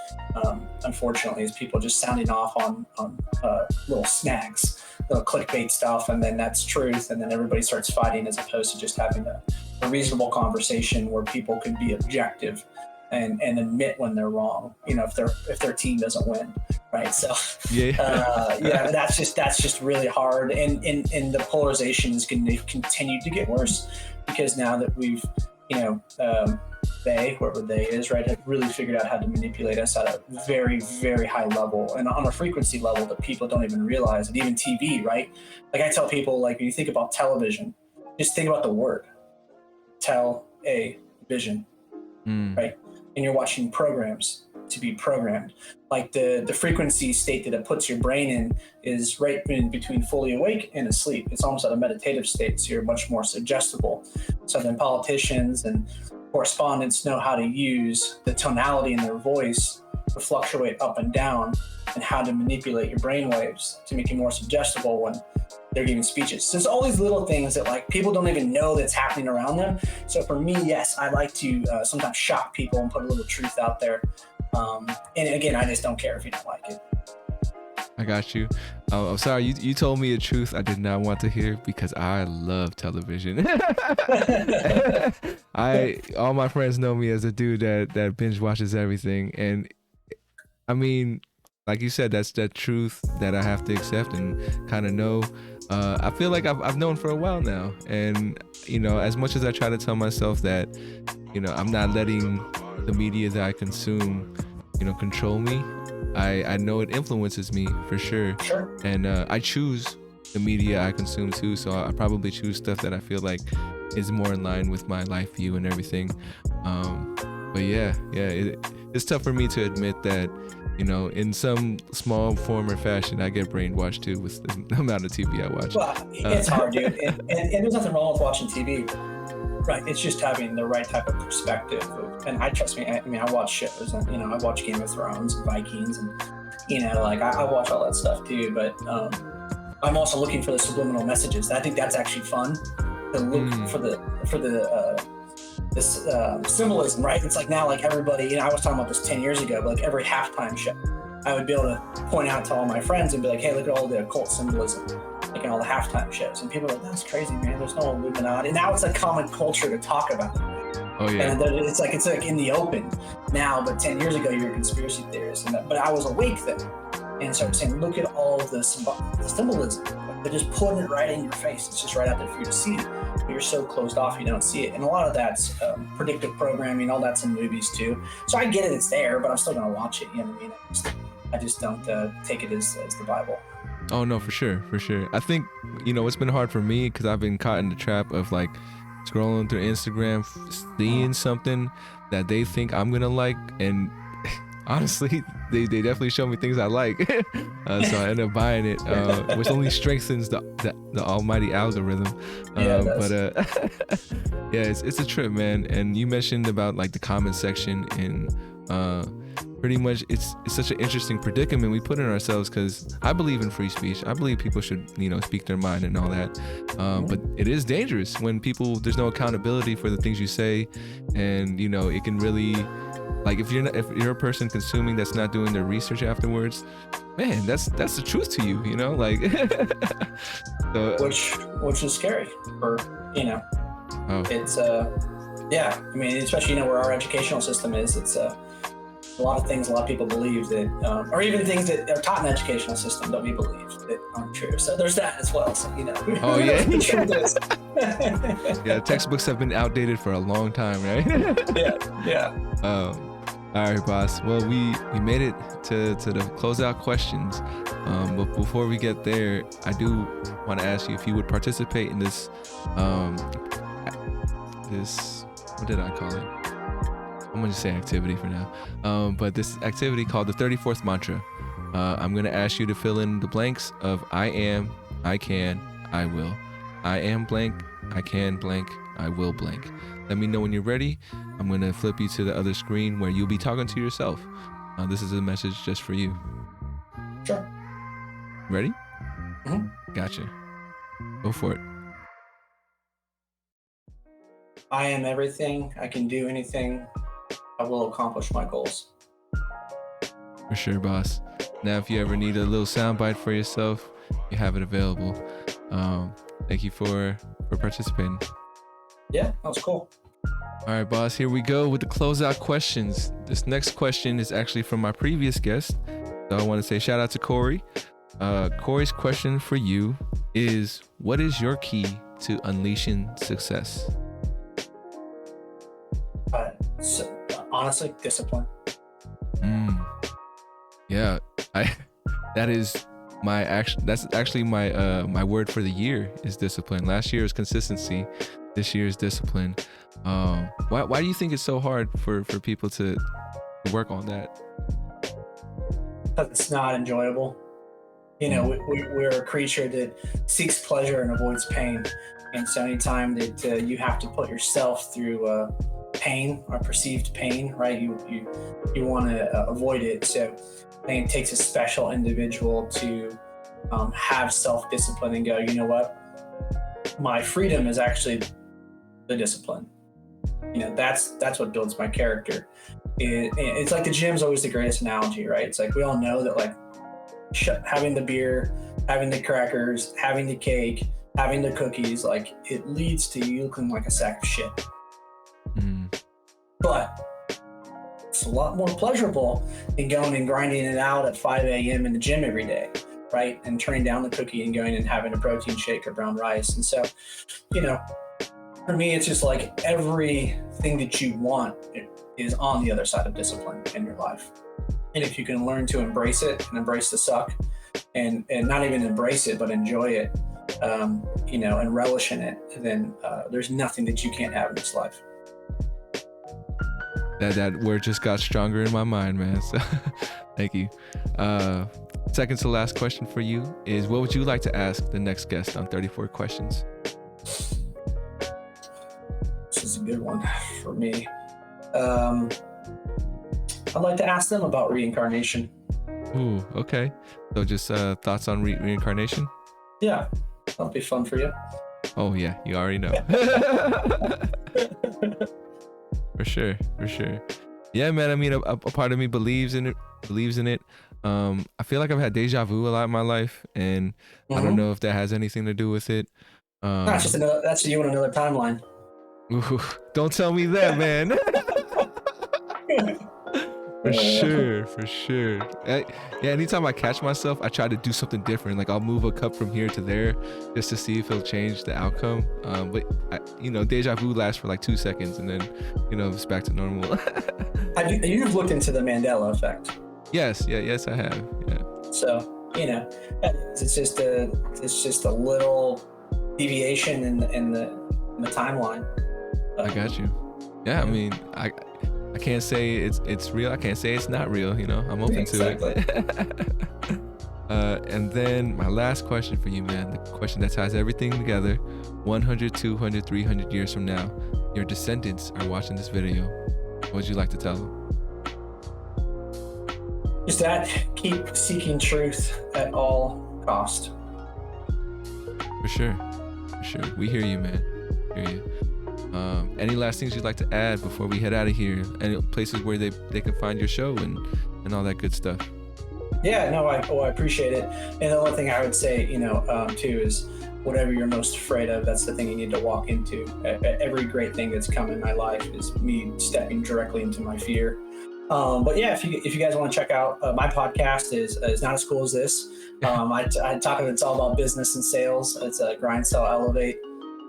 Unfortunately, is people just sounding off on little snags, little clickbait stuff, and then that's truth, and then everybody starts fighting, as opposed to just having a reasonable conversation where people can be objective and admit when they're wrong, if their team doesn't win, right? So that's just really hard, and the polarization is going to continue to get worse, because now that we've they, whoever they is, right, have really figured out how to manipulate us at a very, very high level, and on a frequency level that people don't even realize. And even TV, right? Like, I tell people, like, when you think about television, just think about the word tell-a-vision, right? And you're watching programs to be programmed. Like the frequency state that it puts your brain in is right in between fully awake and asleep. It's almost at a meditative state, so you're much more suggestible. So then politicians and correspondents know how to use the tonality in their voice to fluctuate up and down, and how to manipulate your brain waves to make you more suggestible when they're giving speeches. So there's all these little things that, like, people don't even know that's happening around them. So for me, yes, I like to sometimes shock people and put a little truth out there. And again, I just don't care if you don't like it. I got you. I'm sorry, you told me a truth I did not want to hear, because I love television. All my friends know me as a dude that binge watches everything, and I mean, like you said, that's that truth that I have to accept and kind of know. I feel like I've known for a while now, and as much as I try to tell myself that I'm not letting the media that I consume control me, I know it influences me for sure. And I choose the media I consume too, so I probably choose stuff that I feel like is more in line with my life view and everything. But it's tough for me to admit that, you know, in some small form or fashion, I get brainwashed too with the amount of TV I watch. Well, it's hard, dude. And there's nothing wrong with watching TV. Right, it's just having the right type of perspective. And trust me, I watch shows, and, you know, I watch Game of Thrones and Vikings, and, you know, like I watch all that stuff too. But I'm also looking for the subliminal messages. I think that's actually fun to look for this symbolism, right? It's like now, like everybody, you know, I was talking about this 10 years ago, but like every halftime show, I would be able to point out to all my friends and be like, hey, look at all the occult symbolism, like in all the halftime shows. And people are like, that's crazy, man. There's no Illuminati. Now it's like common culture to talk about it. Oh yeah. And it's like in the open now, but 10 years ago you were a conspiracy theorist. But I was awake then. And so I'm saying, look at all of the symbolism. They're just putting it right in your face. It's just right out there for you to see. But you're so closed off, you don't see it. And a lot of that's predictive programming, all that's in movies too. So I get it, it's there, but I'm still gonna watch it. You know what I mean? I just don't take it as the Bible. Oh no, for sure. I think, you know, it's been hard for me because I've been caught in the trap of like scrolling through Instagram, seeing something that they think I'm gonna like, and honestly, they definitely show me things I like, so I end up buying it, which only strengthens the almighty algorithm. Yeah, it's a trip, man. And you mentioned about like the comment section, and pretty much it's such an interesting predicament we put in ourselves, because I believe in free speech. I believe people should, you know, speak their mind and all that, but it is dangerous when there's no accountability for the things you say, and, you know, it can really, like, if you're a person consuming that's not doing their research afterwards, man, that's the truth to you, you know, like. So, which is scary, or, you know, it's yeah, I mean, especially, you know, where our educational system is, it's a lot of things a lot of people believe that, or even things that are taught in the educational system that we believe that aren't true. So there's that as well. So, you know. Oh yeah. The truth is. Yeah, textbooks have been outdated for a long time, right? Yeah. All right, boss. Well, we made it to the closeout questions. But before we get there, I do want to ask you if you would participate in this, what did I call it? I'm gonna just say activity for now. But this activity called the 34th mantra. I'm gonna ask you to fill in the blanks of I am, I can, I will. I am blank, I can blank, I will blank. Let me know when you're ready. I'm gonna flip you to the other screen where you'll be talking to yourself. This is a message just for you. Sure. Ready? Mm-hmm. Gotcha. Go for it. I am everything. I can do anything. I will accomplish my goals. For sure, boss. Now, if you ever need a little soundbite for yourself, you have it available. Thank you for participating. Yeah, that was cool. All right, boss, here we go with the closeout questions. This next question is actually from my previous guest. So I want to say shout out to Corey. Corey's question for you is, what is your key to unleashing success? So, honestly, discipline. Yeah, that's actually my word for the year is discipline. Last year was consistency. This year is discipline. Why do you think it's so hard for people to work on that? It's not enjoyable. You know, we're a creature that seeks pleasure and avoids pain. And so anytime that you have to put yourself through pain or perceived pain, right, you want to avoid it. So I think it takes a special individual to have self-discipline and go, you know what, my freedom is actually the discipline. You know, that's what builds my character. It's like the gym's always the greatest analogy, right? It's like we all know that, like, having the beer, having the crackers, having the cake, having the cookies, like, it leads to you looking like a sack of shit. But it's a lot more pleasurable than going and grinding it out at 5 a.m. in the gym every day, right? And turning down the cookie and going and having a protein shake or brown rice. And so, you know, for me, it's just like everything that you want is on the other side of discipline in your life. And if you can learn to embrace it and embrace the suck, and not even embrace it, but enjoy it, you know, and relish in it, then there's nothing that you can't have in this life. That word just got stronger in my mind, man. So thank you. Second to last question for you is, what would you like to ask the next guest on 34 Questions? This is a good one for me. I'd like to ask them about reincarnation. Ooh, okay. So just thoughts on reincarnation? Yeah, that'll be fun for you. Oh yeah, you already know. For sure. Yeah, man. I mean, a part of me believes in it. I feel like I've had deja vu a lot in my life, and I don't know if that has anything to do with it. That's just another. That's you in another timeline. Ooh, don't tell me that, man. For sure. Yeah, anytime I catch myself, I try to do something different. Like I'll move a cup from here to there just to see if it'll change the outcome. But deja vu lasts for like 2 seconds, and then it's back to normal. You've looked into the Mandela effect? Yes, I have. Yeah. So it's just a little deviation in the timeline. I got you. Yeah, I mean, I can't say it's real. I can't say it's not real. I'm open to it. And then my last question for you, man, the question that ties everything together: 100, 200, 300 years from now, your descendants are watching this video. What would you like to tell them? Just that keep seeking truth at all cost. For sure. We hear you, man. Any last things you'd like to add before we head out of here? Any places where they can find your show and all that good stuff? Yeah, no, I appreciate it. And the only thing I would say, too, is whatever you're most afraid of, that's the thing you need to walk into. Every great thing that's come in my life is me stepping directly into my fear. But yeah, if you guys want to check out my podcast is Not As Cool As This. It's all about business and sales. It's a Grind, Sell, Elevate.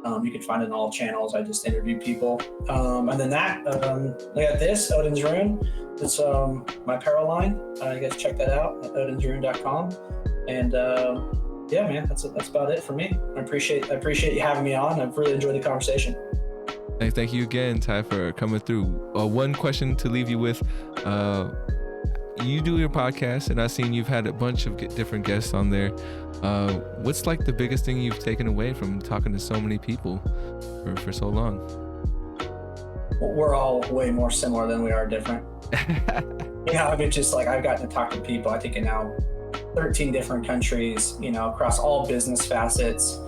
You can find it on all channels. I just interview people. And then I got this, Odin's Rune. It's my apparel line. You guys check that out at odinsrune.com. And yeah, man, that's about it for me. I appreciate you having me on. I've really enjoyed the conversation. Thank you again, Ty, for coming through. One question to leave you with. You do your podcast, and I've seen you've had a bunch of different guests on there. What's like the biggest thing you've taken away from talking to so many people for so long? We're all way more similar than we are different. Just like I've gotten to talk to people, I think in now 13 different countries, across all business facets.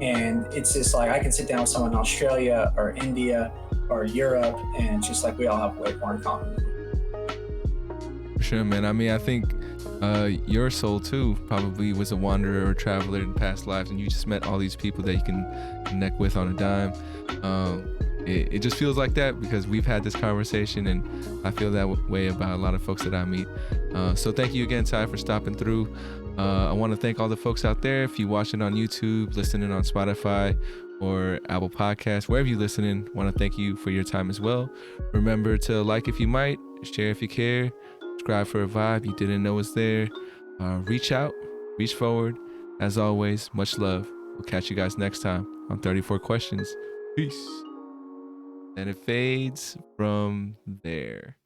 And it's just like I can sit down with someone in Australia or India or Europe, and it's just like we all have way more in common. For sure, man. I mean, I think your soul too probably was a wanderer or traveler in past lives, and you just met all these people that you can connect with on a dime. It just feels like that because we've had this conversation, and I feel that way about a lot of folks that I meet. So thank you again, Ty, for stopping through. I want to thank all the folks out there. If you're watching on YouTube, listening on Spotify or Apple Podcasts, wherever you're listening, I want to thank you for your time as well. Remember to like if you might, share if you care, subscribe for a vibe you didn't know was there. Reach out, reach forward. As always, much love. We'll catch you guys next time on 34 Questions. Peace. And it fades from there.